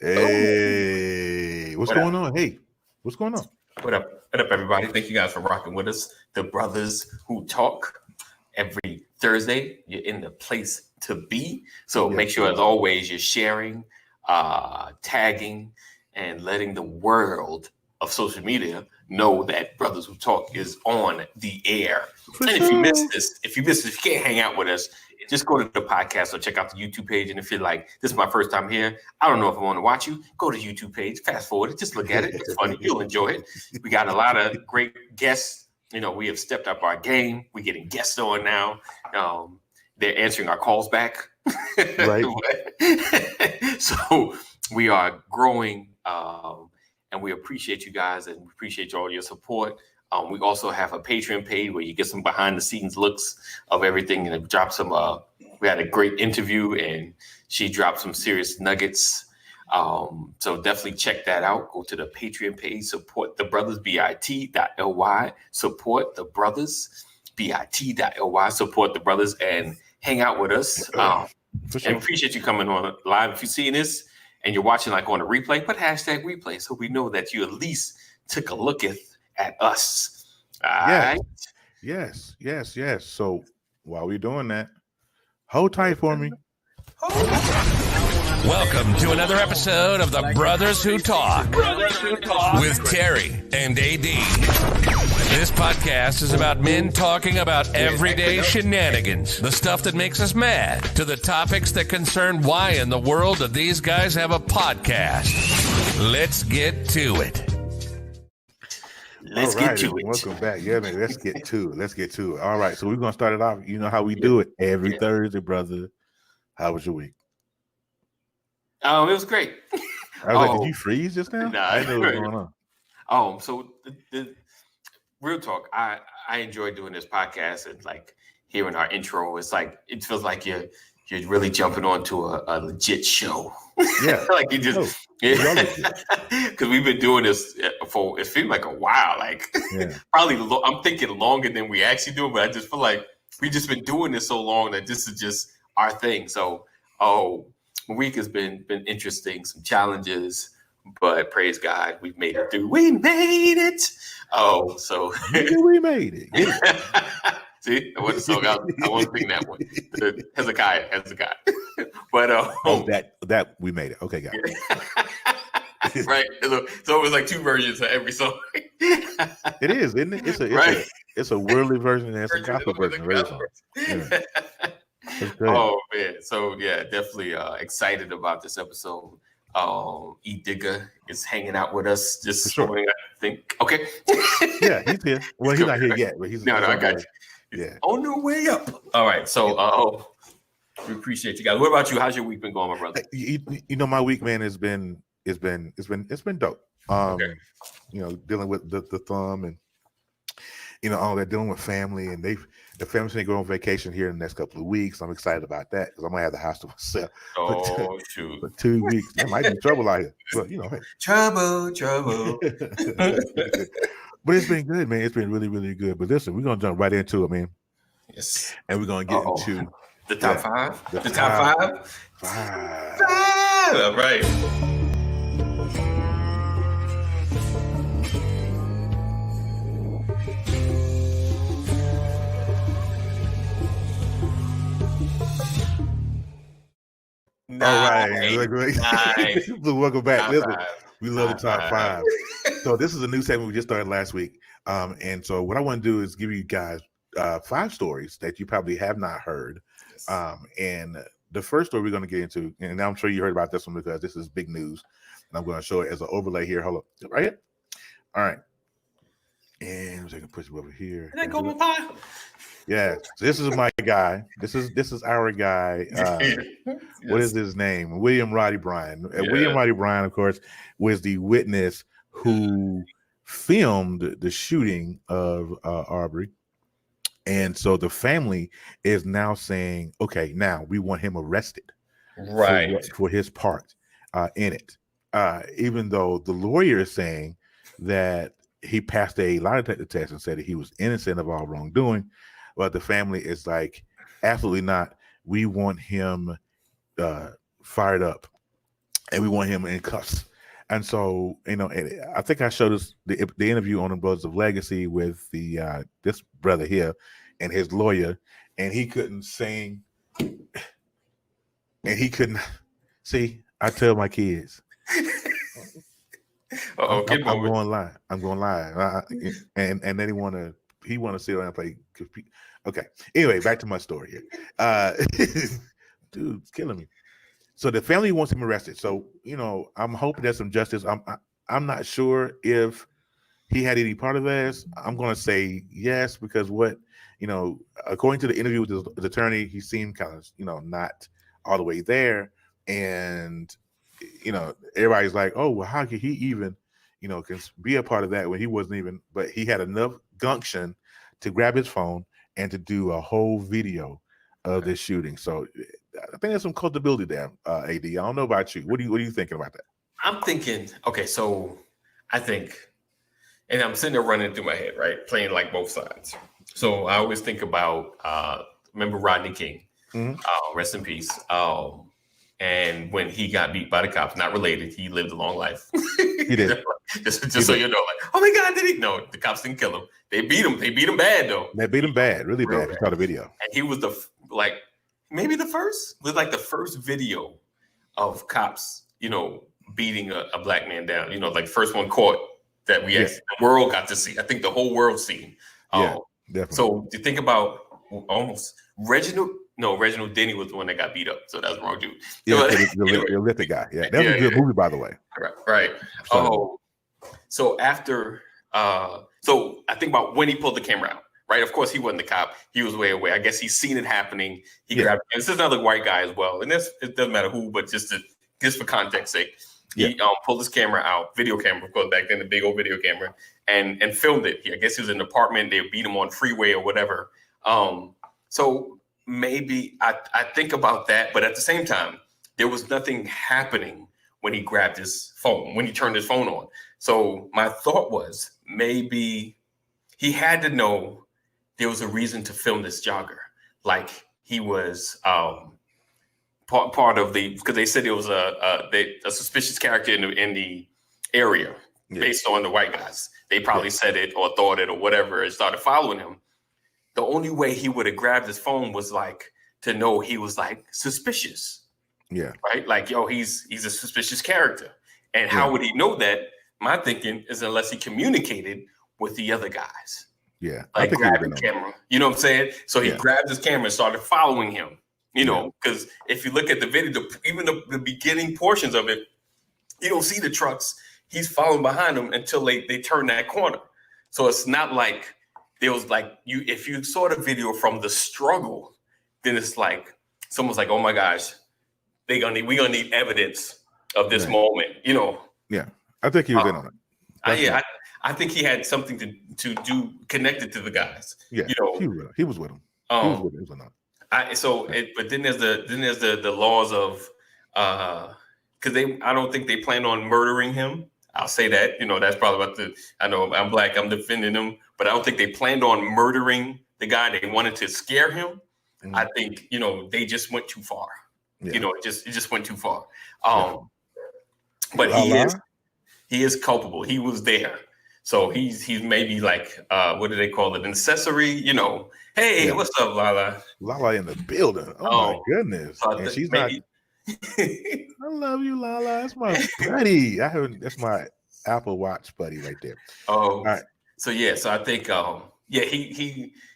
Hey, what's going on? Hey, what's going on? What up? What up, everybody? Thank you guys for rocking with us. The Brothers Who Talk. Every Thursday, you're in the place to be. So make sure, as always, you're sharing, tagging, and letting the world of social media know that Brothers Who Talk is on the air. If you miss this, if you can't hang out with us, just go to the podcast or check out the YouTube page. And if you're like, this is my first time here, I don't know if I want to watch you, go to the YouTube page, fast forward it, just look at it. It's funny. You'll enjoy it. We got a lot of great guests. You know, we have stepped up our game. We're getting guests on now. They're answering our calls back. Right. So we are growing, and we appreciate you guys and we appreciate all your support. We also have a Patreon page where you get some behind the scenes looks of everything, and it dropped some. We had a great interview, and she dropped some serious nuggets. So definitely check that out. Go to the Patreon page, support the brothers, bit.ly, support the brothers, bit.ly, support the brothers, and hang out with us. And appreciate you coming on live. If you're seeing this and you're watching like on a replay, put hashtag replay so we know that you at least took a look at us. Yes. So while we're doing that, hold tight for me. Welcome to another episode of the Brothers Who Talk with Terry and AD. This podcast is about men talking about everyday shenanigans, the stuff that makes us mad, to the topics that concern why in the world do these guys have a podcast. Let's get to it. Let's get to it. Welcome back. Yeah, man. Let's get to it. All right. So we're going to start it off. You know how we do it every Thursday, brother. How was your week? It was great. I was like, did you freeze just now? Nah, I didn't know what was going on. So the real talk, I enjoy doing this podcast, and like hearing our intro, it's like, it feels like you're really jumping onto a legit show. Yeah. Like you just, because we've been doing this for, it feels like a while, like probably, I'm thinking longer than we actually do, but I just feel like we just been doing this so long that this is just our thing. So, the week has been interesting, some challenges, but praise God, we've made it through. We made it. We made it. See, I wasn't thinking that one. Hezekiah. But that we made it. Okay, got it. Right. So it was like two versions of every song. It is, isn't it? It's a worldly version and it's a gospel version. Yeah. Oh man. So yeah, definitely excited about this episode. Edigga is hanging out with us. Just sure. I think. Okay. Yeah, he's here. Well, he's not here yet, but he's no, I got you. Yeah. On the way up. All right. So we appreciate you guys. What about you? How's your week been going, my brother? You know, my week, man, it's been dope. You know, dealing with the thumb and you know all that, dealing with family, and the family's gonna go on vacation here in the next couple of weeks. I'm excited about that because I'm gonna have the house to myself. Shoot! For 2 weeks, there might be trouble out here. But you know, hey. Trouble. But it's been good, man. It's been really, really good. But listen, we're gonna jump right into it, man. Yes. And we're gonna get into the top five. The top five. All right. All right. Nice. Welcome back. Listen, we love the top five. So this is a new segment we just started last week. And so what I want to do is give you guys 5 stories that you probably have not heard. Yes. And the first story we're going to get into, and I'm sure you heard about this one because this is big news. And I'm going to show it as an overlay here. Hold up. Right here. All right. And I can push it over here. Can I go with pie? Yeah, this is my guy. This is our guy. Yes. What is his name? William Roddy Bryan. Yeah. William Roddy Bryan, of course, was the witness who filmed the shooting of Arbery. And so the family is now saying, okay, now we want him arrested, right, for his part in it. Even though the lawyer is saying that he passed a lie detector test and said that he was innocent of all wrongdoing. But the family is like, absolutely not. We want him fired up and we want him in cuffs. And so, and I think I showed us the interview on the Brothers of Legacy with the this brother here and his lawyer, and he couldn't sing, and he couldn't see. I tell my kids, I'm going live. I'm going live, and then he want to sit around and play. Okay. Anyway, back to my story here. Dude, it's killing me. So the family wants him arrested. So I'm hoping there's some justice. I'm not sure if he had any part of this. I'm going to say yes because according to the interview with his attorney, he seemed kind of not all the way there, and everybody's like, oh well, how could he even can be a part of that when he wasn't even? But he had enough gumption to grab his phone and to do a whole video of this shooting. So I think there's some culpability there, AD. I don't know about you. What are you thinking about that? I'm thinking, okay, so I think, and I'm sitting there running through my head, right? Playing like both sides. So I always think about, remember Rodney King, rest in peace. And when he got beat by the cops, not related, he lived a long life. He did. just so you know, like, oh my God, did he? No, the cops didn't kill him. They beat him. They beat him bad though. They beat him bad, really bad. You saw the video. And he was maybe the first video of cops, beating a black man down. Like the first one caught that the world got to see. I think the whole world seen. Yeah, definitely. So you think about almost Reginald Denny was the one that got beat up. So that's wrong, dude. Yeah, the Olympic guy. Yeah, that was a good movie, by the way. Right. So after, so I think about when he pulled the camera out. Right, of course he wasn't the cop. He was way away. I guess he's seen it happening. He grabbed. And this is another white guy as well, and it doesn't matter who, but just for context sake, he pulled his camera out, video camera, of course, back then the big old video camera, and filmed it. I guess he was in an apartment. They beat him on freeway or whatever. So maybe I think about that, but at the same time, there was nothing happening when he grabbed his phone, when he turned his phone on. So my thought was maybe he had to know there was a reason to film this jogger. Like he was part of because they said it was a suspicious character in the area based on the white guys. They probably said it or thought it or whatever and started following him. The only way he would have grabbed his phone was like to know he was like suspicious. Yeah. Right? Like, yo, he's a suspicious character. And how would he know that? My thinking is unless he communicated with the other guys. Yeah. Like grabbing the camera. You know what I'm saying? So he grabbed his camera and started following him. Because if you look at the video, even the beginning portions of it, you don't see the trucks. He's following behind them until they turn that corner. So it's not like there was like if you saw the video from the struggle, then it's like someone's like, oh my gosh, we're gonna need evidence of this moment. Yeah, I think he was in on it. I think he had something to do connected to the guys. Yeah, he was with them. He was with them. But then there's the laws of because I don't think they plan on murdering him. I'll say that, that's probably about I know I'm black, I'm defending him, but I don't think they planned on murdering the guy. They wanted to scare him. Mm-hmm. I think, they just went too far. Yeah. It just went too far. But he is culpable. He was there. So he's maybe like, what do they call it? An accessory, Hey, what's up, Lala? Lala in the building. Oh my goodness. So and she's maybe, not. I love you, Lala. That's my buddy. That's my Apple Watch buddy right there. Oh, all right. So I think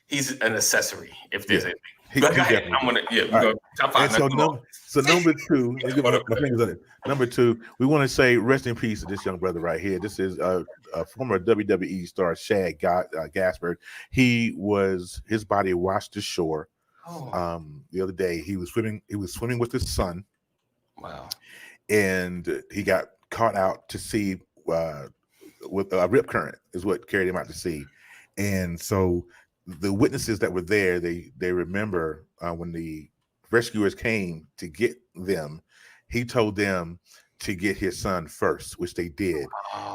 he's an accessory if there's anything. But I'm gonna go top five. So number two, my fingers on it. Number two, we want to say rest in peace to this young brother right here. This is a former WWE star, Shad Gaspard. His body washed ashore. The other day he was swimming with his son. Wow. And he got caught out to sea with a rip current is what carried him out to sea. And so the witnesses that were there, they remember when the rescuers came to get them, he told them to get his son first, which they did,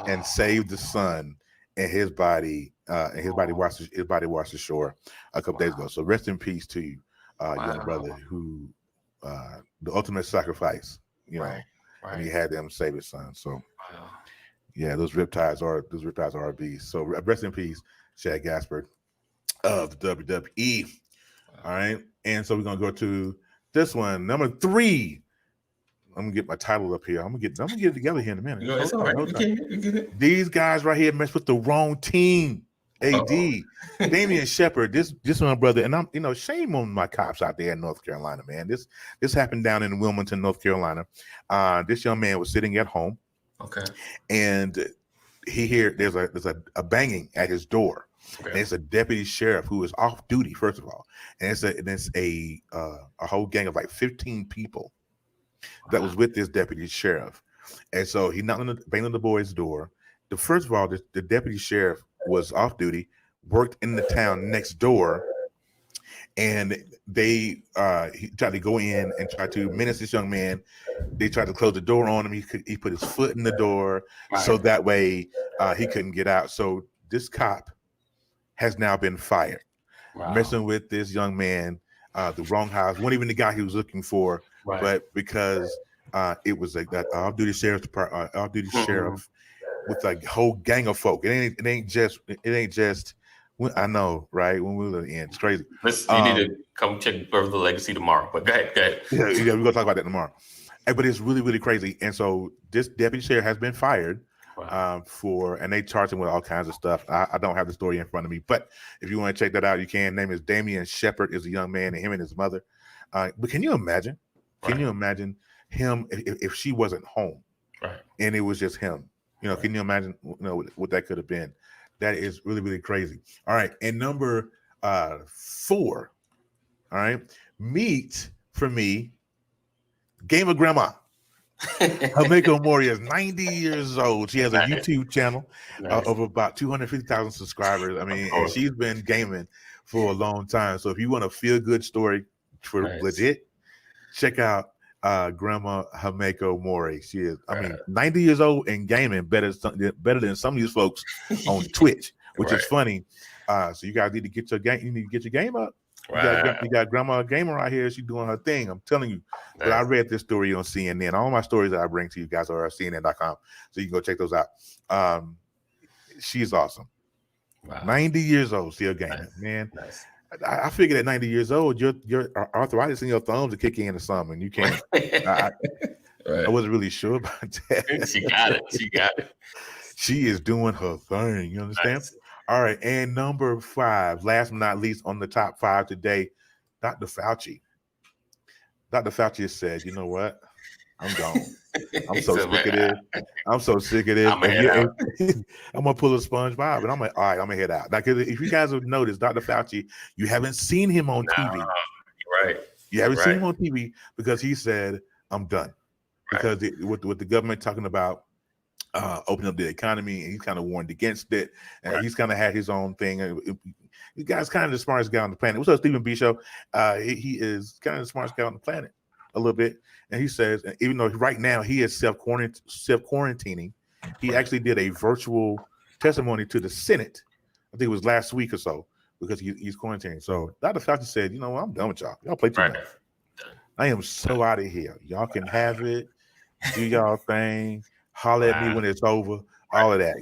and saved the son, and his body washed ashore a couple days ago. So rest in peace to you, young brother, who the ultimate sacrifice, and he had them save his son. So, yeah, those riptides are a beast. So, rest in peace, Shad Gaspard of the WWE. All right, and so we're gonna go to this one, number 3. I'm gonna get my title up here. I'm gonna get it together here in a minute. It's all right. You get it. These guys right here messed with the wrong team. AD, Damian Shepard, this my brother, and I'm shame on my cops out there in North Carolina, man. This happened down in Wilmington, North Carolina. This young man was sitting at home, and he heard there's a banging at his door. And it's a deputy sheriff who is off duty, first of all, and it's a whole gang of like 15 people that was with this deputy sheriff, and so he knocked on the boy's door. First of all, the deputy sheriff was off duty, worked in the town next door, and he tried to go in and try to menace this young man. They tried to close the door on him. He put his foot in the door, so that way he couldn't get out. So this cop has now been fired, messing with this young man, the wrong house. Wasn't even the guy he was looking for, but because it was like that off-duty sheriff with a whole gang of folk. It ain't just. I know, right? When we were in, it's crazy. You need to come check Birth of the Legacy tomorrow. But go ahead. Yeah, we're gonna talk about that tomorrow. But it's really, really crazy. And so this deputy sheriff has been fired. And they charged him with all kinds of stuff. I don't have the story in front of me, but if you want to check that out, you can. Name is Damian Shepard, is a young man, and him and his mother. But can you imagine? Can you imagine him if she wasn't home, and it was just him? Can you imagine? What that could have been? That is really, really crazy. All right, and number 4. All right, meet for me, Gamer Grandma. Hameko Mori is 90 years old. She has a YouTube channel of about 250,000 subscribers. I mean, and she's been gaming for a long time. So if you want a feel-good story for legit, check out Grandma Hameko Mori. She is, 90 years old and gaming better than some of these folks on Twitch, which is funny. So you guys need to get your game. You need to get your game up. You got Grandma Gamer out here. She's doing her thing. I'm telling you. But I read this story on CNN. All my stories that I bring to you guys are at CNN.com. So you can go check those out. She's awesome. 90 years old, still gaming. Man. I figured at 90 years old, your arthritis in your thumbs will kick in or something. You can't. I wasn't really sure about that. She got it. She is doing her thing. You understand? All right, and number 5, last but not least on the top 5 today, Dr. Fauci. Dr. Fauci has said, you know what? I'm gone. I'm so sick of this. I'm so sick of this. I'm going to pull a SpongeBob, and I'm like, all right, I'm going to head out. Like, if you guys have noticed, Dr. Fauci, you haven't seen him on TV. Right. You haven't seen him on TV because he said, I'm done. Because with the government talking about open up the economy, and he's kind of warned against it, and he's kind of had his own thing. This guy's kind of the smartest guy on the planet. What's up, Stephen B. Show? He is kind of the smartest guy on the planet, a little bit. And he says, even though right now he is self-quarantining, he actually did a virtual testimony to the Senate. I think it was last week or so, because he's quarantining. So Dr. Fauci said, you know what, I'm done with y'all. Y'all play too much. I am so out of here. Y'all can have it. Do y'all thing. Holler at me when it's over. All of that.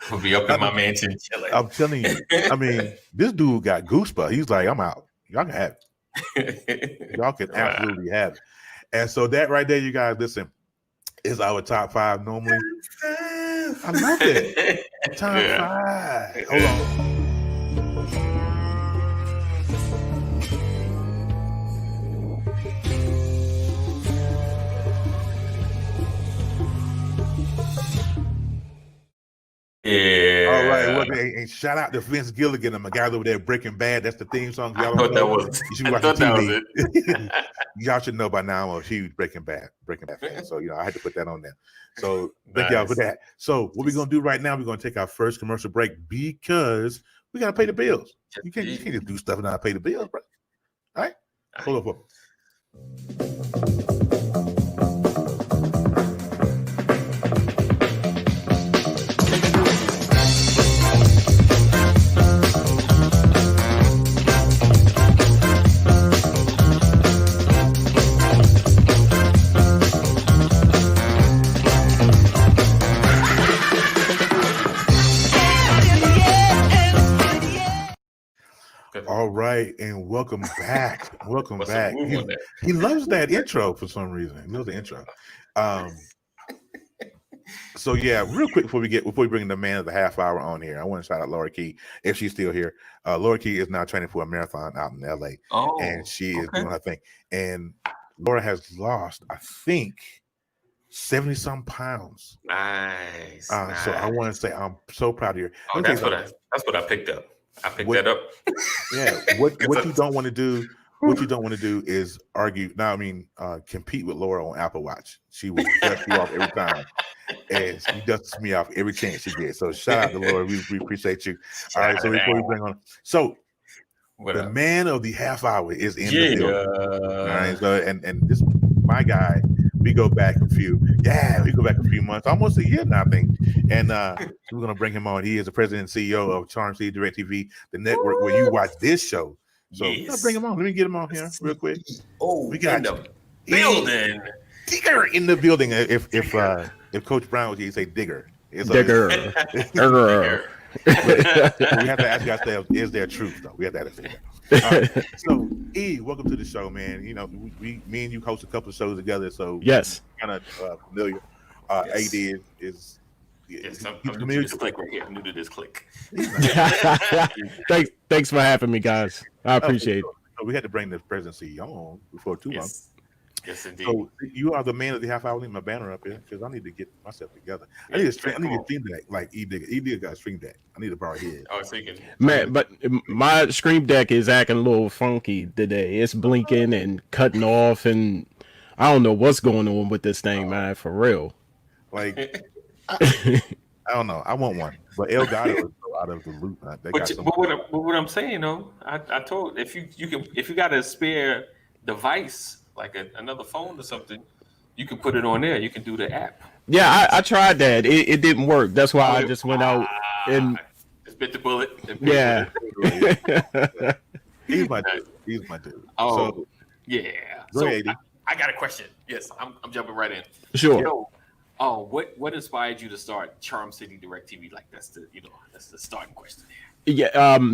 We'll be up in my mansion chilling. I'm telling you. I mean, this dude got goosebumps. He's like, I'm out. Y'all can have it. Y'all can absolutely have it. And so that right there, you guys, listen, is our top 5 normally. I love it. Top 5. Hold on. Yeah. All right. Well, and shout out to Vince Gilligan and my guys over there, Breaking Bad. That's the theme song. Y'all thought that was. You should be watching TV. Y'all should know by now I'm a huge Breaking Bad fan. So I had to put that on there. So thank y'all for that. So what we're gonna do right now? We're gonna take our first commercial break because we gotta pay the bills. You can't just do stuff and not pay the bills, bro. All right. Hold up. All right, and welcome back. Welcome What's back. the move on that? He loves that intro for some reason. He loves the intro. So yeah, real quick before we bring the man of the half hour on here, I want to shout out Laura Key if she's still here. Laura Key is now training for a marathon out in LA, and she is doing her thing. And Laura has lost, I think, 70-some pounds. Nice. So I want to say I'm so proud of you. Oh, that's what I picked up. I picked that up. Yeah. What you don't want to do. What you don't want to do is argue. Now, I mean, compete with Laura on Apple Watch. She will dust you off every time, and she dusts me off every chance she gets. So shout out to Laura. We appreciate you. All right. So before we bring on, the man of the half hour is in the building. All right. So and this my guy. We go back a few months, almost a year now, I think. And we're gonna bring him on. He is the president and CEO of Charm City Direct TV, the network where you watch this show. So let's bring him on. Let me get him on here real quick. We got the building. Digger in the building. If Coach Brown was here, he'd say Digger. Digger. Digger. We have to ask ourselves, is there truth though? We have to ask that. So E, welcome to the show, man. You know, me and you host a couple of shows together, so yes, kind of familiar. AD is I'm new to this click right here. I'm new to this click. Thanks for having me, guys. I appreciate it. So we had to bring the presidency on before too long. Yes, indeed. So you are the man of the half hour. Leave my banner up here because I need to get myself together. I need a stream deck like Edigga. Edigga got a stream deck. I need to borrow his. Oh, so you can. Man, but my stream deck is acting a little funky today. It's blinking and cutting off, and I don't know what's going on with this thing, man. For real. Like, I don't know. I want one, but Elgato is out of the loop. But what I'm saying though, I told if you got a spare device like another phone or something, you can put it on there. You can do the app. Yeah, I tried that. It didn't work. That's why I just went out and just bit the bullet. Yeah. He's my dude. Oh, so, yeah. Go ahead, AD. I got a question. Yes, I'm jumping right in. Sure. So, what inspired you to start Charm City Direct TV? Like that's the starting question there. Yeah.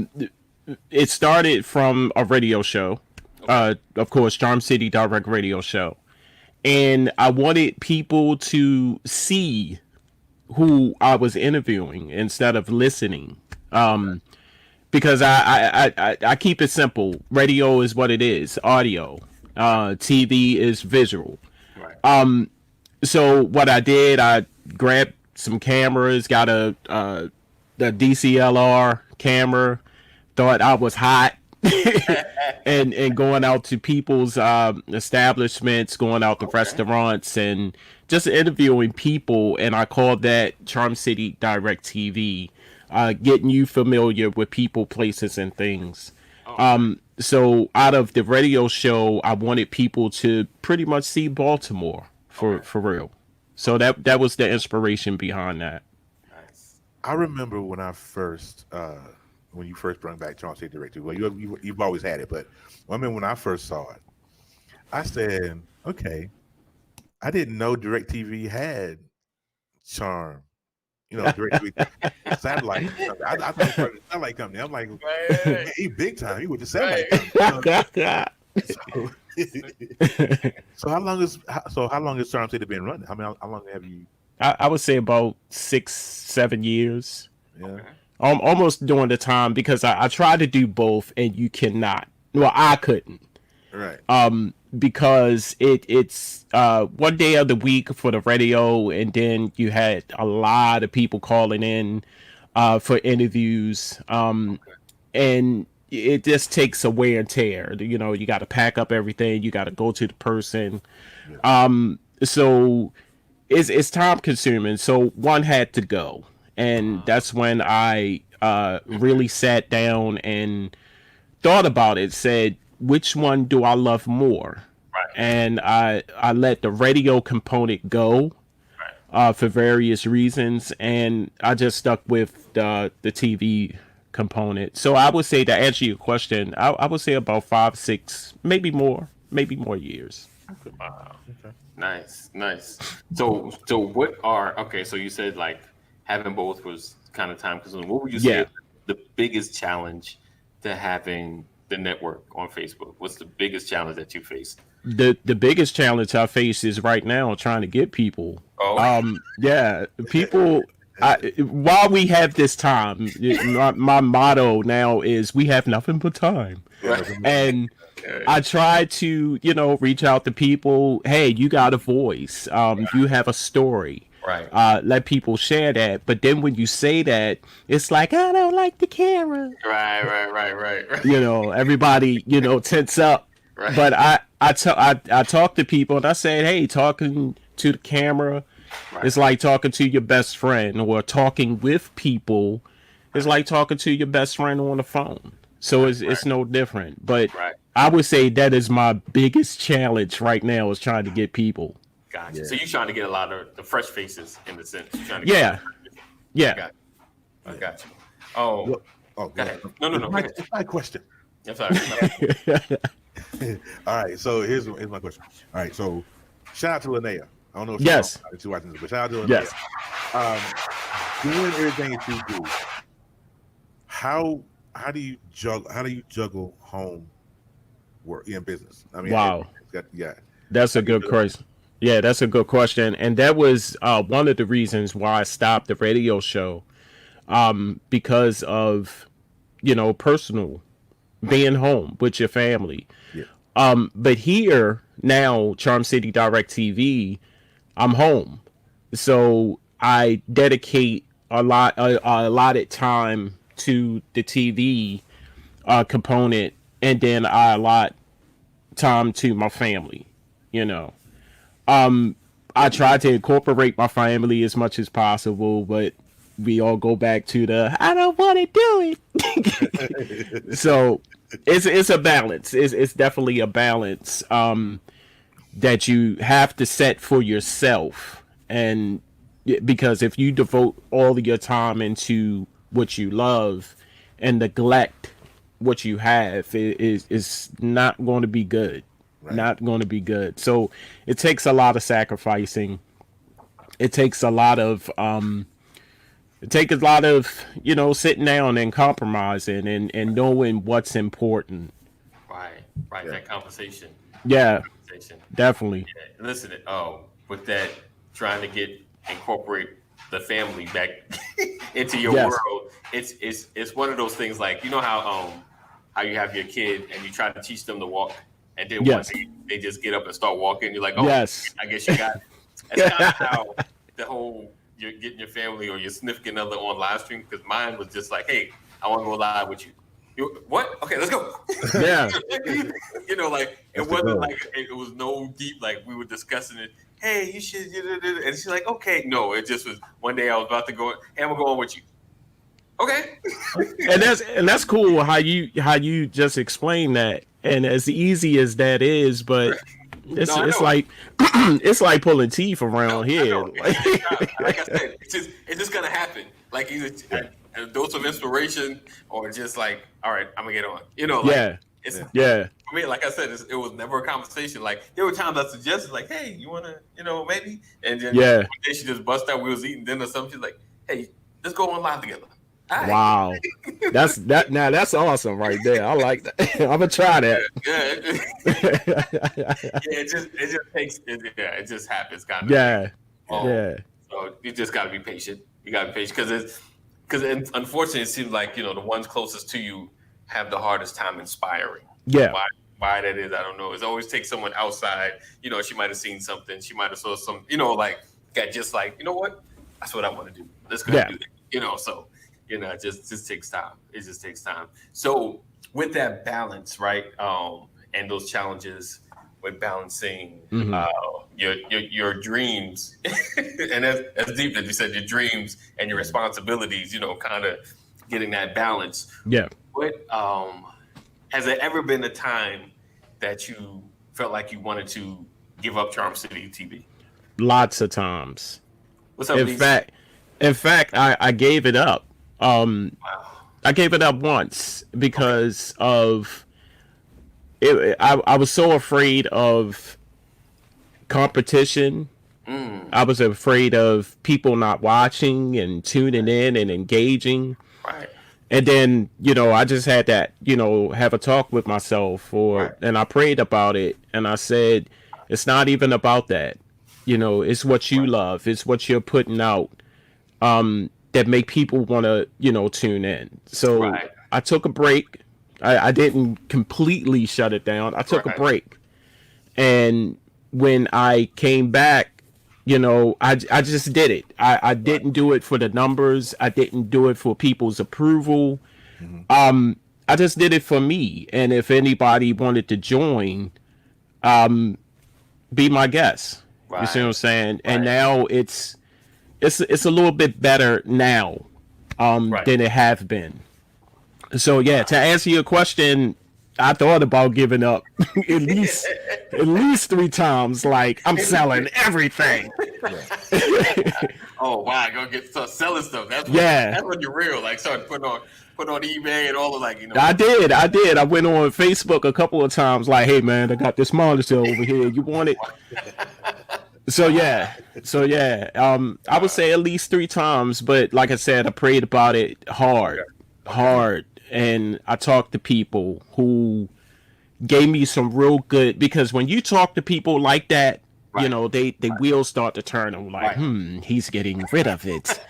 It started from a radio show. Of course, Charm City Direct Radio Show. And I wanted people to see who I was interviewing instead of listening. Because I keep it simple. Radio is what it is, audio. TV is visual. Right. So what I did, I grabbed some cameras, got the DCLR camera, thought I was hot. and going out to people's establishments, going out to restaurants, and just interviewing people. And I called that Charm City Direct TV, getting you familiar with people, places, and things. So out of the radio show, I wanted people to pretty much see Baltimore for real. So that was the inspiration behind that. Nice. I remember when I first when you first brought back Charm City Direct TV. Well, you've always had it, but I mean, when I first saw it, I said, okay, I didn't know Direct TV had Charm. You know, Direct TV satellite. I thought it was a satellite company. I'm like, man, he big time. He with the satellite company. So how long has Charm City been running? I mean, how long have you? I would say about 6-7 years. Yeah. Almost during the time, because I tried to do both and you cannot. Well, I couldn't. Right. Because it's one day of the week for the radio, and then you had a lot of people calling in for interviews. And it just takes a wear and tear. You know, you got to pack up everything. You got to go to the person. So it's time consuming. So one had to go. And that's when I really sat down and thought about it, said, which one do I love more? Right. And I let the radio component go for various reasons. And I just stuck with the TV component. So I would say, to answer your question, I would say about 5, 6, maybe more years. Wow. Okay. Nice. So what so you said like having both was kind of time consuming. What would you say the biggest challenge to having the network on Facebook? What's the biggest challenge that you face? The biggest challenge I face is right now trying to get people. Yeah, people. While we have this time, my motto now is we have nothing but time, and I try to reach out to people. Hey, you got a voice. You have a story. Right. Let people share that. But then when you say that, it's like, I don't like the camera. Right. Everybody, tense up. Right. But I talk to people and I said, hey, talking to the camera is like talking to your best friend, or talking with people is like talking to your best friend on the phone. So it's no different. But I would say that is my biggest challenge right now, is trying to get people. Gotcha. Yeah. So you're trying to get a lot of the fresh faces in the sense. You're trying to yeah. I got you. Oh, go ahead. No. It's my question. I'm sorry. All right. So here's my question. All right. So shout out to Linnea. I don't know if she's watching this, but shout out to Linnea. Yes. Doing everything that you do, how do you juggle home work in business? I mean, wow. That's a good question. Yeah, that's a good question. And that was one of the reasons why I stopped the radio show, because of, personal, being home with your family. Yeah. But here now, Charm City Direct TV, I'm home. So I dedicate a allotted time to the TV component, and then I allot time to my family, I try to incorporate my family as much as possible, but we all go back to the I don't want to do it. So it's a balance. It's definitely a balance that you have to set for yourself, and because if you devote all of your time into what you love and neglect what you have, is not going to be good. Not going to be good. So it takes a lot of sacrificing. It takes a lot of sitting down and compromising and knowing what's important. Right. That conversation. Yeah. Definitely. Yeah. Listen, with that, trying to incorporate the family back into your world. It's one of those things, like, how you have your kid and you try to teach them to walk, and then once they just get up and start walking, you're like, oh, yes, I guess you got it. That's kind of how the whole you're getting your family or your significant other on live stream, because mine was just like, hey, I want to go live with you. What? Okay, let's go. Yeah. It wasn't like it was no deep, like we were discussing it. Hey, you should, and she's like, okay. No, it just was one day I was about to go, hey, I'm going with you. Okay. and that's cool how you just explained that. And as easy as that is, but it's like it's like pulling teeth around here. Like I said, it's just gonna happen. Like either a dose of inspiration or just like, all right, I'm gonna get on. For me, like I said, it was never a conversation. Like there were times I suggested, like, hey, you wanna, maybe, and then one day she just bust out. We was eating dinner or something. She's like, hey, let's go on live together. Right. Wow, that's awesome right there. I like that. I'm gonna try that. It just takes. It just happens, kind of. Yeah. So you just gotta be patient. You gotta be patient because unfortunately, it seems like the ones closest to you have the hardest time inspiring. Yeah. Why that is, I don't know. It always takes someone outside. She might have seen something. She might have saw some. Got just like, what? That's what I want to do. Let's go do that. So. It just takes time. It just takes time. So with that balance, right, and those challenges with balancing your dreams, and that's deep that you said, your dreams and your responsibilities, kind of getting that balance. Yeah. What has there ever been a time that you felt like you wanted to give up Charm City TV? Lots of times. What's up, In fact, I gave it up. I gave it up once because of it. I was so afraid of competition. I was afraid of people not watching and tuning in and engaging. Right. And then, I just had that, have a talk with myself and I prayed about it and I said, it's not even about that. It's what you love. It's what you're putting out that make people want to, tune in. So I took a break. I didn't completely shut it down. I took a break. And when I came back, I just did it. I didn't do it for the numbers. I didn't do it for people's approval. I just did it for me. And if anybody wanted to join, be my guest. You see what I'm saying? And now it's a little bit better now than it have been. So yeah, to answer your question, I thought about giving up at least 3 times. Like, I'm selling everything. Oh wow, start selling stuff. That's when you're real. Like, start putting on eBay and all of I did. I went on Facebook a couple of times. Like, hey man, I got this monitor over here. You want it? So yeah. I would say at least 3 times. But like I said, I prayed about it hard. And I talked to people who gave me some real good, because when you talk to people like that, they wheels start to turn. I'm like, he's getting rid of it.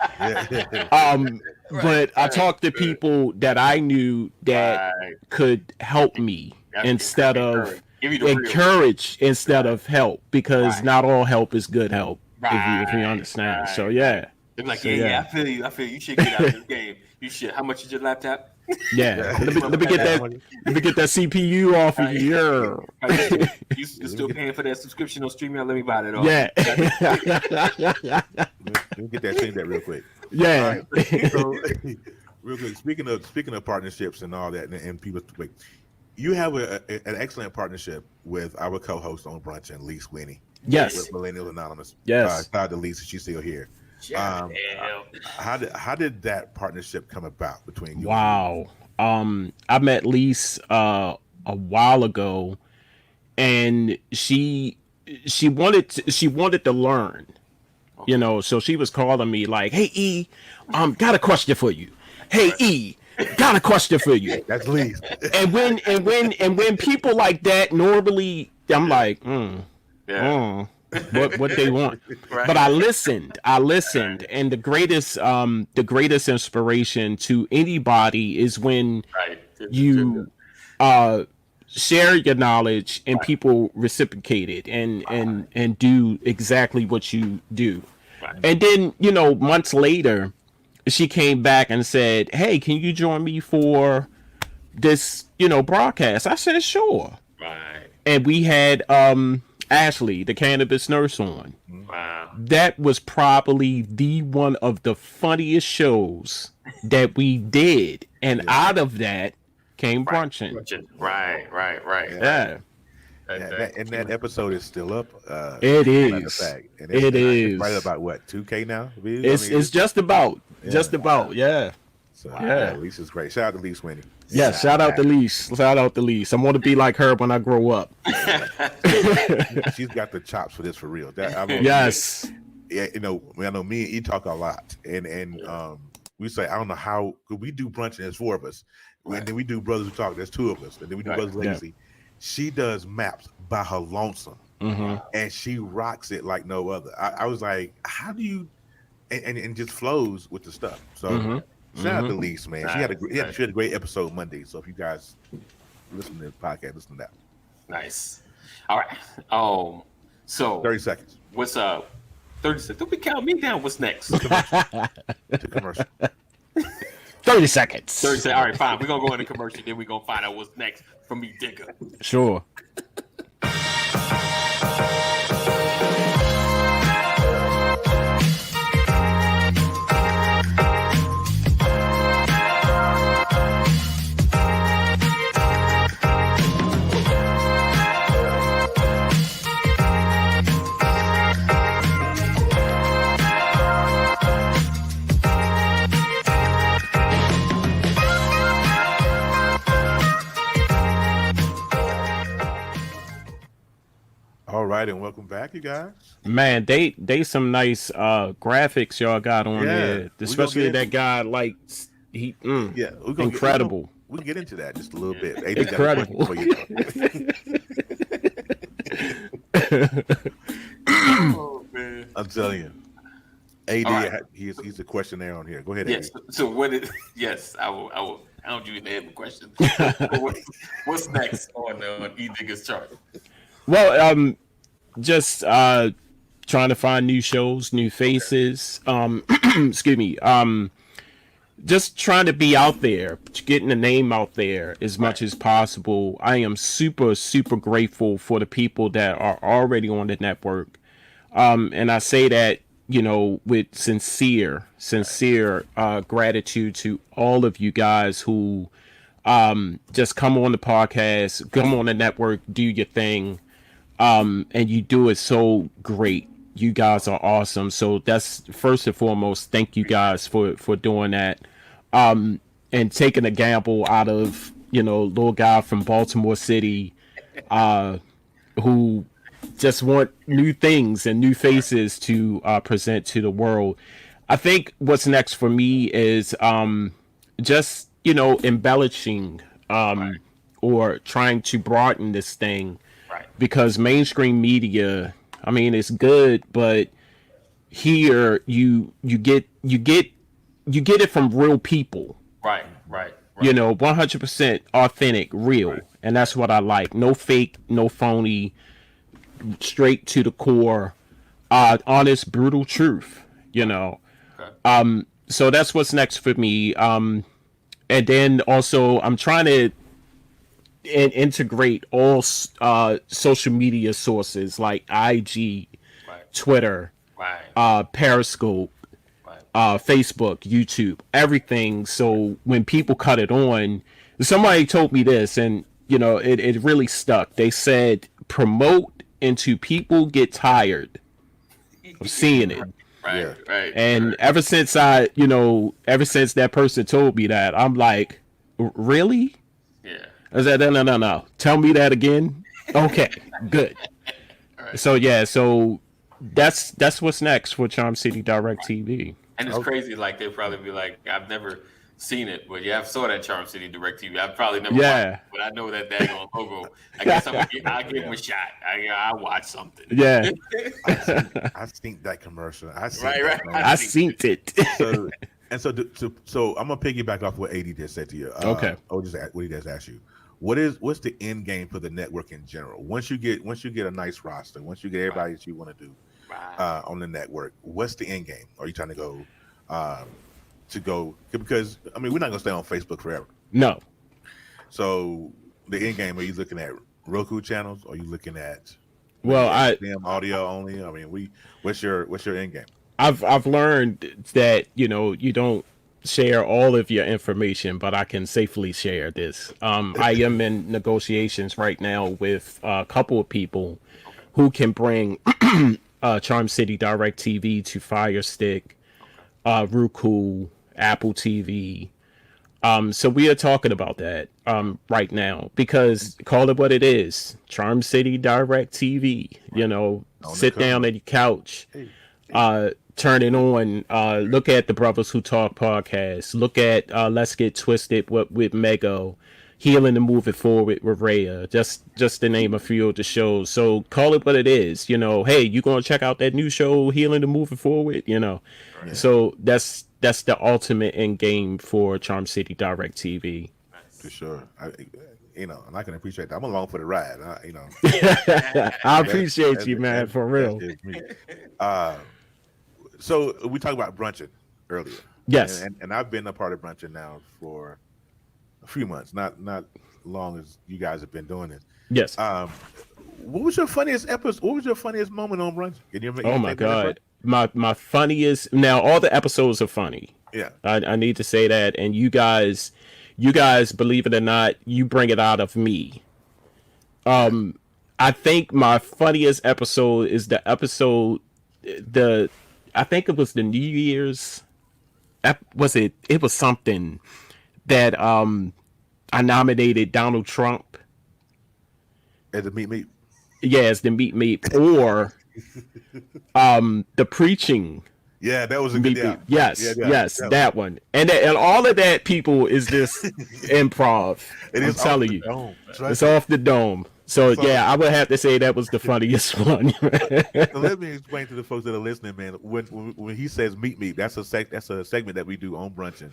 But I talked to people that I knew that could help me instead of encourage instead of help, because not all help is good help, if you understand. So yeah. They're like, I feel you. You should get out of this game. You should. How much is your laptop? Yeah, let me get that CPU off of you. You still paying for that subscription on StreamYard? Let me buy that off. Yeah. Let me get that thing real quick. Yeah. Right. So, real quick. Speaking of partnerships and all that, and people, you have an excellent partnership with our co-host on Brunch and Lee Sweeney. Yes. With Millennials Anonymous. Yes. Shout out to Lisa. She's still here. How did that partnership come about between you? Wow. I met Lise a while ago, and she wanted to learn. So she was calling me like, "Hey E, got a question for you. Hey E, got a question for you." That's Lise. and when people like that, normally I'm like, what they want. But I listened, and the greatest inspiration to anybody is when you share your knowledge and people reciprocate it and do exactly what you do. And then, months later, she came back and said, "Hey, can you join me for this, broadcast?" I said, "Sure." And we had Ashley, the cannabis nurse, on. Wow. That was probably one of the funniest shows that we did. And out of that came Brunching. Right. Yeah. And that episode is still up. It is. And it is. Right about what, 2K now? It's just about. Yeah. So Lisa's great. Shout out to Lise Sweeney. Yeah, shout out to Lise. I'm gonna be like her when I grow up. She's got the chops for this, for real. Yes. Yeah, I know me and E talk a lot, and we say, I don't know how, could we do Brunch and there's 4 of us, and then we do Brothers Who Talk, there's 2 of us, and then we do Brothers Legacy. She does maps by her lonesome, and she rocks it like no other. I was like, how do you, and just flows with the stuff. So shout out to Lise, man. She had a great episode Monday. So if you guys listen to the podcast, listen to that. Nice. All right. So 30 seconds. What's up? 30 seconds. Don't be counting me down. What's next? To commercial. 30 seconds. 30 seconds. All right, fine. We're gonna go into commercial, then we're gonna find out what's next from Edigga. Sure. All right, and welcome back, you guys. Man, they some nice graphics y'all got on there, especially that guy, like, Yeah, incredible. We can get into that just a little bit. Incredible. Oh man! I'm telling you, AD. Right. He's a questionnaire on here. Go ahead, Yes. AD. So what is? Yes, I will. I don't even have a question. What's next on Edigga's chart? Well, just trying to find new shows, new faces. Excuse me. Just trying to be out there, getting the name out there as much as possible. I am super, super grateful for the people that are already on the network. And I say that, with sincere gratitude to all of you guys who just come on the podcast, come on the network, do your thing, and you do it so great. You guys are awesome. So that's first and foremost. Thank you guys for doing that, and taking a gamble out of little guy from Baltimore City, who just want new things and new faces to present to the world. I think what's next for me is just embellishing or trying to broaden this thing, because mainstream media, I mean, it's good, but here you get it from real people. Right. 100% authentic, real, and that's what I like. No fake, no phony, straight to the core, honest, brutal truth. So that's what's next for me. And then also I'm trying to integrate all social media sources like IG, Twitter, Periscope, Facebook, YouTube, everything. So when people cut it on, somebody told me this, and it really stuck. They said, promote until people get tired of seeing it. Right. And ever since that person told me that, I'm like, really? Yeah. I said, no. Tell me that again. Okay, good. So that's what's next for Charm City Direct TV. And it's crazy. Like they'll probably be like, I've never seen it, but yeah, I saw that Charm City Direct TV. I've probably never watched it, but I know that daggone logo. I guess I'll give him a shot. I'll watch something. Yeah. I seen that commercial. I seen it. So I'm gonna piggyback off what AD just said to you. Okay. What he just asked you. What's the end game for the network in general? Once you get a nice roster, once you get everybody that you want to do on the network, what's the end game? Are you trying to go because I mean we're not gonna stay on Facebook forever. No. So the end game, are you looking at Roku channels? Or are you looking at audio only? I mean, what's your end game? I've learned that you don't share all of your information, but I can safely share this. I am in negotiations right now with a couple of people who can bring Charm City Direct TV to Fire Stick, Roku, Apple TV. So we are talking about that right now, because call it what it is. Charm City Direct TV. Sit down at your couch, turn it on, look at the Brothers Who Talk podcast, look at Let's Get Twisted with Mego, Healing and Moving Forward with Rhea, just to name a few of the shows. So call it what it is. Hey, you gonna check out that new show, Healing and Moving Forward? So that's the ultimate end game for Charm City Direct TV. For sure. And I can appreciate that. I'm along for the ride. I appreciate you, man, for real. So we talked about brunching earlier. Yes. And I've been a part of brunching now for a few months, not long as you guys have been doing it. Yes. What was your funniest episode? What was your funniest moment on brunching? Oh my God. My funniest. Now all the episodes are funny. Yeah. I need to say that. And you guys, believe it or not, you bring it out of me. I think my funniest episode is the episode, I think it was the New Year's. Was it? It was something that I nominated Donald Trump as the meat. Yeah, as the meat, or the preaching Yeah, that was a good. Yeah. Yes, that one. And all of that, people, is just improv. I'm telling you, it's off the dome. So yeah, I would have to say that was the funniest one. So let me explain to the folks that are listening, man. When he says meet me, that's a segment that we do on brunching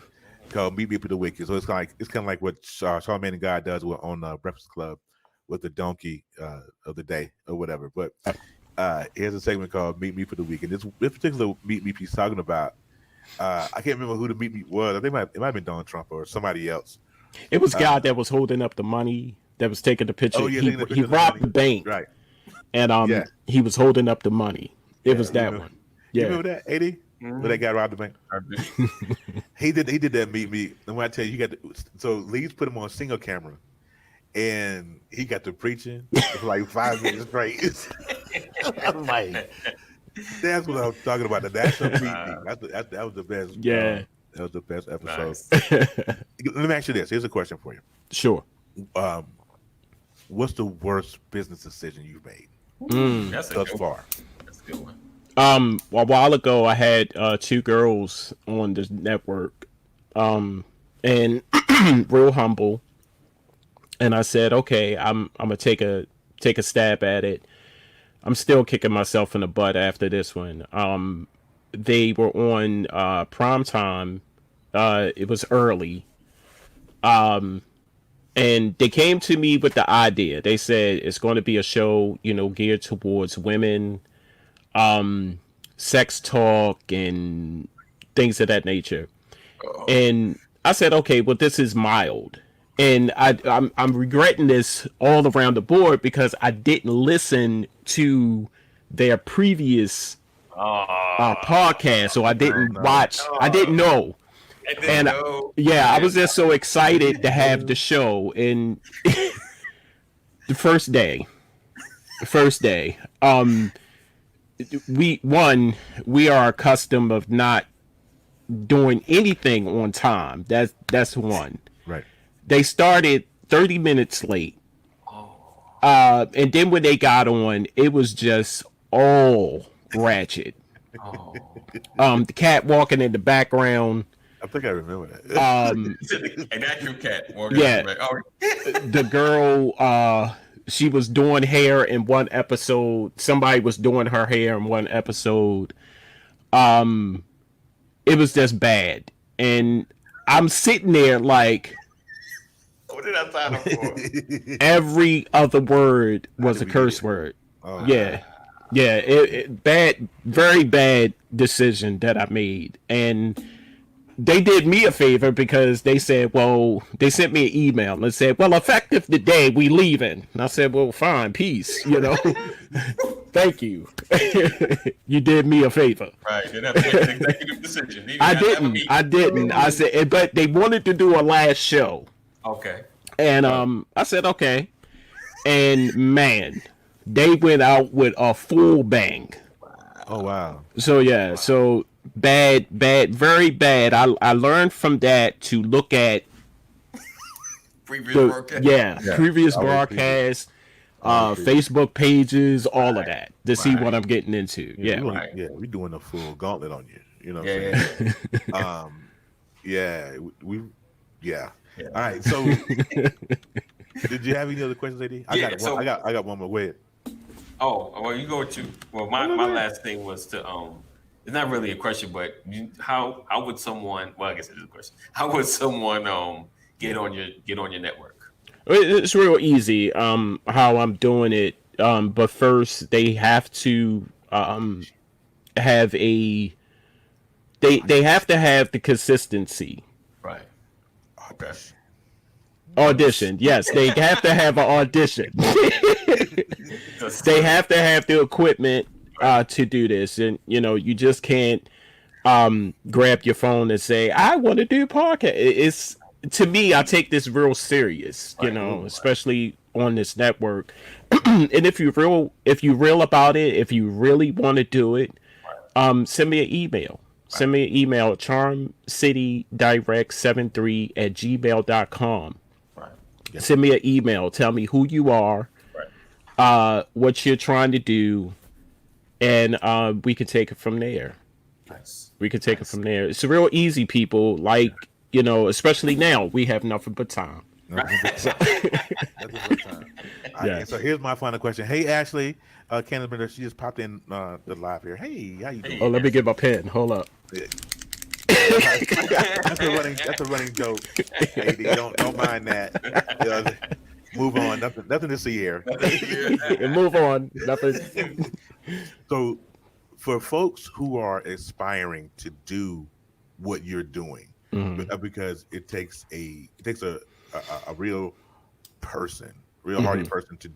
called Meet Me for the Wicked. So it's kind of like what Charlamagne and God does on Breakfast Club with the donkey of the day or whatever. But here's a segment called Meet Me for the Week, and this particular Meet Me he's talking about. I can't remember who the Meet Me was. I think it might have been Donald Trump or somebody else. It was God that was holding up the money, that was taking the picture. Oh, yeah, he robbed the bank, right? And he was holding up the money. It was that one. Yeah, you remember that, Eddie? When that guy robbed the bank? He did that Meet Me. And when I tell you, so Lee's put him on single camera. And he got to preaching for like 5 minutes straight. I'm like, that's what I'm talking about. That's a that was the best. Yeah, that was the best episode. Nice. Let me ask you this. Here's a question for you. Sure. What's the worst business decision you've made That's thus far? That's a good one. A while ago, I had 2 girls on the network, and real humble. And I said, okay, I'm gonna take a stab at it. I'm still kicking myself in the butt after this one. They were on prime time. It was early. And they came to me with the idea. They said it's going to be a show, geared towards women, sex talk and things of that nature. And I said, okay, well, this is mild. And I'm regretting this all around the board because I didn't listen to their previous podcast, so I didn't watch. I didn't know. I was just so excited to have the show. And the first day, we are accustomed of not doing anything on time. That's one. Right. They started 30 minutes late. And then when they got on, it was just all ratchet. The cat walking in the background. I think I remember that. An actual cat. Yeah. The girl, she was doing hair in one episode. Somebody was doing her hair in one episode. It was just bad. And I'm sitting there like, what did I sign up for? Every other word was a curse word. Oh, yeah. It bad, very bad decision that I made. And they did me a favor because they said, well, they sent me an email and said, well, effective today, we leaving. And I said, well, fine, peace, Thank you. You did me a favor. Right. You didn't have to make an executive decision. I didn't. I said, but they wanted to do a last show. Okay. And I said, okay. And man, they went out with a full bang. Oh, wow. So, yeah. So bad, very bad. I learned from that to look at previous broadcasts. Previous broadcasts, Facebook pages, all of that to see what I'm getting into. We're doing a full gauntlet on you. You know what I'm saying? All right. So, did you have any other questions, AD? I got one more. Go ahead. Oh, well, you go to. Well, my last thing was to It's not really a question, but how would someone? Well, I guess it is a question. How would someone get on your network? It's real easy. How I'm doing it. But first they have to have a. They have to have the consistency. Right. Okay. Audition. Yes, they have to have an audition. They have to have the equipment to do this, and you just can't grab your phone and say, I want to do podcast. It's, to me, I take this real serious, especially on this network. And if you real about it, if you really want to do it, send me an email. Send me an email at charmcitydirect73@gmail.com. Send me an email. Tell me who you are, what you're trying to do, and we can take it from there. Nice. We could take it from there. It's real easy, people. Like, especially now, we have nothing but time. That's a good time. Yeah. So here's my final question. Hey, Ashley, Candace Bender, she just popped in the live here. Hey, how you doing? Oh, let me get my pen. Hold up. That's a running joke. AD, don't mind that. Move on. Nothing to see here. Move on. Nothing. So, for folks who are aspiring to do what you're doing, because it takes a real person, real hardy person to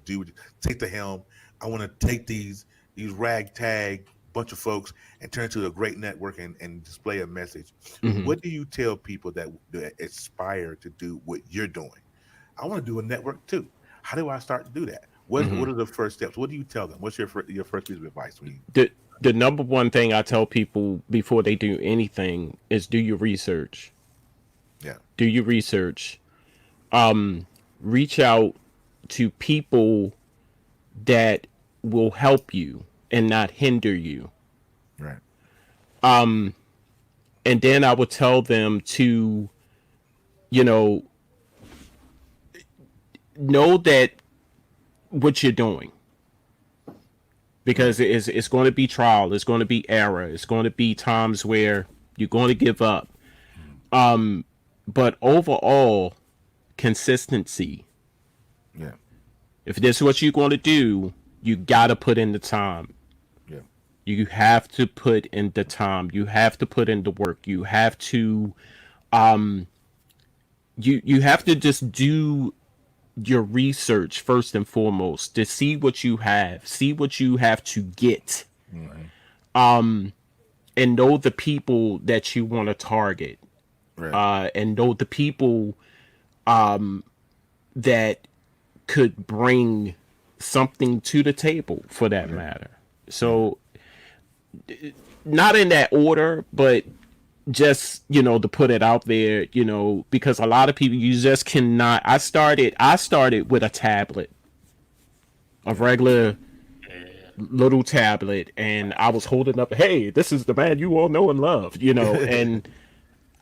take the helm. I want to take these ragtag bunch of folks and turn to a great network and display a message. What do you tell people that aspire to do what you're doing? I want to do a network too. How do I start to do that? What are the first steps? What do you tell them? What's your first piece of advice? The number one thing I tell people before they do anything is do your research. Yeah. Do your research. Reach out to people that will help you and not hinder you. Right. And then I would tell them to, know that what you're doing, because it's going to be trial, it's going to be error, it's going to be times where you're going to give up. But overall, consistency. Yeah. If this is what you're going to do, you got to put in the time. Yeah. You have to put in the time. You have to put in the work. You have to, you have to just do your research first and foremost to see what you have to get, and know the people that you want to target, Right. and know the people that could bring something to the table for that matter. So not in that order, but just, to put it out there, because a lot of people, you just cannot. I started with a tablet, a regular little tablet, and I was holding up, hey, this is the man you all know and love, and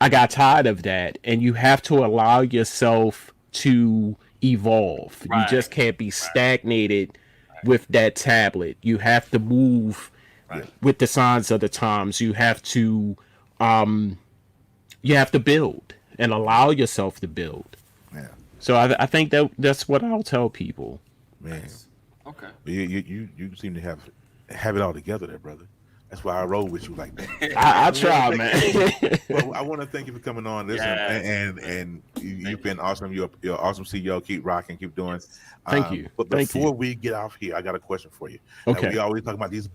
I got tired of that. And you have to allow yourself to evolve. You just can't be stagnated with that tablet. You have to move with the signs of the times. You have to build and allow yourself to build. Yeah. So I think that's what I'll tell people. Man. Okay. You seem to have it all together there, brother. That's why I roll with you like that. I try, man. Well, I want to thank you for coming on. Listen, and you've been awesome. You're awesome CEO. Keep rocking. Keep doing. Thank you. But before we get off here, I got a question for you. Okay. We always talk about these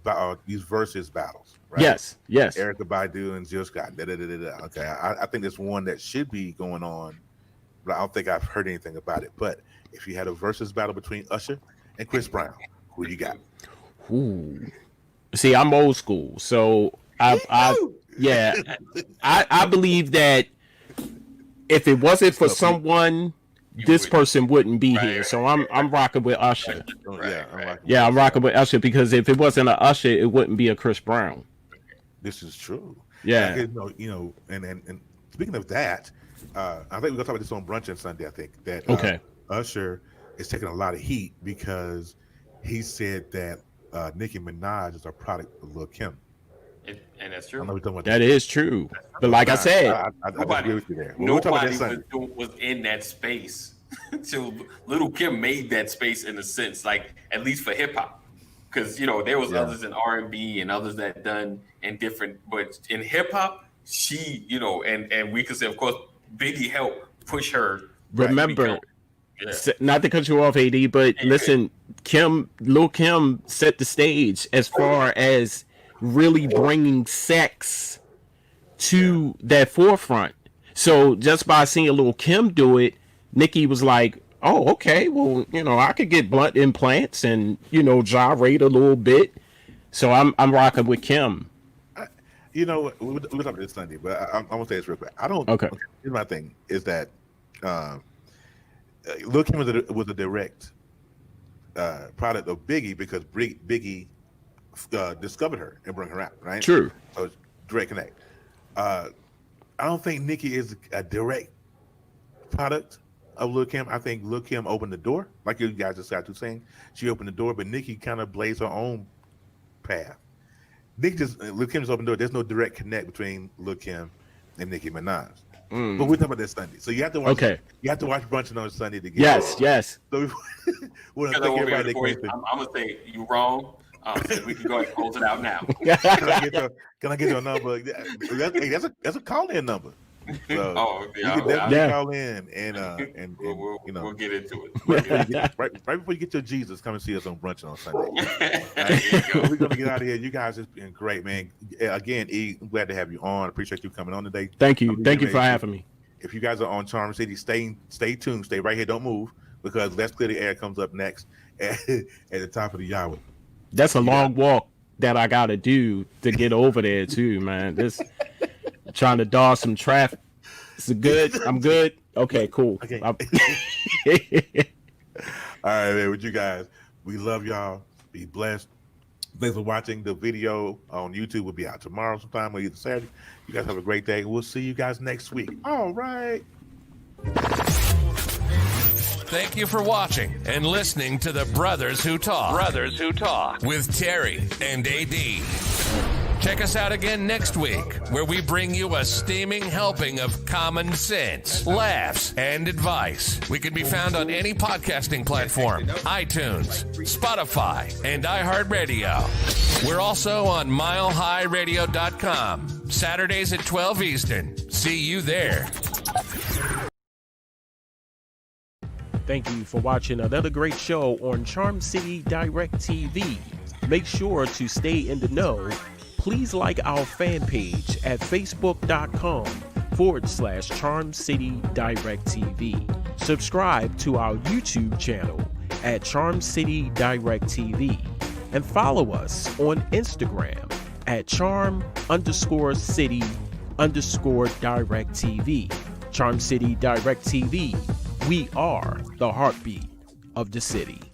versus battles, right? Yes. Erykah Badu and Jill Scott. Okay. I think there's one that should be going on, but I don't think I've heard anything about it. But if you had a versus battle between Usher and Chris Brown, who you got? Ooh. See, I'm old school, so I believe that if it wasn't for someone, this person wouldn't be here. So I'm rocking with Usher. I'm rocking with Usher, because if it wasn't a Usher, it wouldn't be a Chris Brown. This is true. Yeah. And speaking of that, I think we're gonna talk about this on brunch on Sunday. I think that Usher is taking a lot of heat because he said that Nicki Minaj is a product of Lil' Kim. And that's true. I know we're talking about That is true. But like I said, I agree with you there. Nobody was in that space until Little Kim made that space, in a sense, like at least for hip hop, because there was others in R&B and others that done in different, but in hip hop, she and we could say, of course, Biggie helped push her. Remember. Not to cut you off, AD, but listen, Lil' Kim set the stage as far as really bringing sex to that forefront. So just by seeing Lil' Kim do it, Nicki was like, oh, okay, well, I could get blunt implants and, gyrate a little bit. So I'm rocking with Kim. We'll talk about this Sunday, but I'm going to say this real quick. Okay. Here's my thing, is that Lil' Kim was a direct product of Biggie, because Biggie discovered her and brought her out, right? True. So direct connect. I don't think Nikki is a direct product of Lil' Kim. I think Lil' Kim opened the door, like you guys just got to saying. She opened the door, but Nikki kind of blazed her own path. Lil' Kim just opened the door. There's no direct connect between Lil' Kim and Nicki Minaj. But we're talking about that Sunday, so you have to watch. Okay. You have to watch Brunching on Sunday to get. Yes. So we're gonna thank everybody. I'm gonna say you wrong. So we can go ahead and close it out now. Can I get your number? That's a call-in number. So you can definitely call in and we'll get into it. right before you get your Jesus, come and see us on Brunching on Sunday. We're gonna get out of here. You guys have been great, man. Again, E, I'm glad to have you on. Appreciate you coming on today. Thank you for having me. If you guys are on Charm City, stay tuned, stay right here, don't move, because Let's Clear the Air comes up next at the top of the hour. That's a long walk that I gotta do to get over there too, man. This trying to dodge some traffic. I'm good. Okay, cool. Okay. All right, man. With you guys, we love y'all. Be blessed. Thanks for watching. The video on YouTube will be out tomorrow sometime or either Saturday. You guys have a great day. We'll see you guys next week. All right. Thank you for watching and listening to the Brothers Who Talk. Brothers Who Talk with Terry and AD. Check us out again next week, where we bring you a steaming helping of common sense, laughs, and advice. We can be found on any podcasting platform, iTunes, Spotify, and iHeartRadio. We're also on milehighradio.com, Saturdays at 12 Eastern. See you there. Thank you for watching another great show on Charm City Direct TV. Make sure to stay in the know. Please like our fan page at facebook.com/Charm City Direct TV. Subscribe to our YouTube channel at Charm City Direct TV. And follow us on Instagram at Charm_City_Direct TV. Charm City Direct TV. We are the heartbeat of the city.